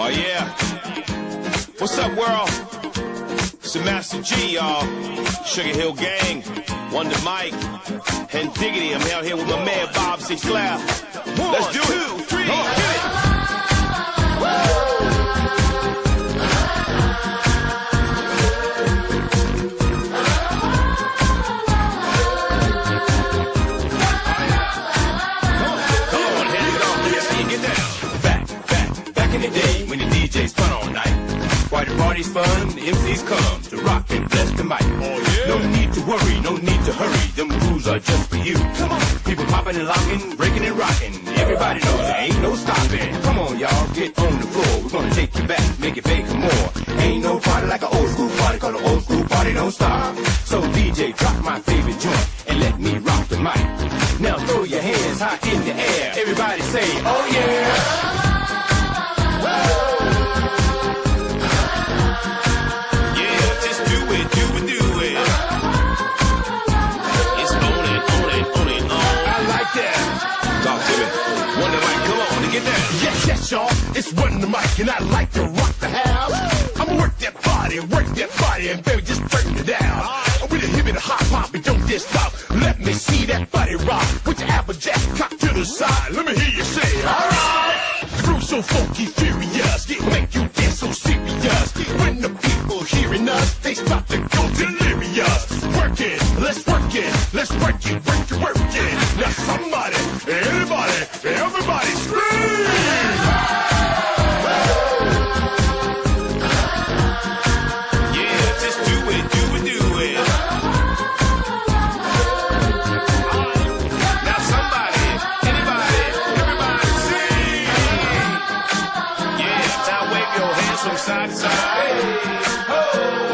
Yeah. What's up, world? It's the Master G, y'all. Sugar Hill Gang, Wonder Mike, and Diggity. I'm out here with my man Bob Sinclair. Let's do it. 2, 3, hit it. Back in the day when the DJs fun all night. Why the party's fun, the MCs come to rock and bless the mic. Oh, yeah. No need to worry, no need to hurry. Them rules are just for you. Come on. People popping and locking, breaking and rocking. Everybody knows there ain't no stopping. Come on, y'all, get on the floor. We're gonna take you back, make it big for more. Ain't no party like an old school party, cause an old school party don't stop. So DJ, drop my favorite joint and let me rock the mic. Now throw your hands high in the air. Everybody say, oh yeah. Yes, y'all, it's Wonder Mike, and I like to rock the house. I'ma work that body, and baby, just break it down. With a hip and a hop hop, and don't just stop. Let me see that body rock. With your applejack cock to the side, let me hear you say, alright. The groove so funky, furious, it make you dance so serious. When the people hearing us, they start to go delirious. Work it, let's work it, let's work it, work it. Now somebody, everybody scream! Side to side. Hey, ho.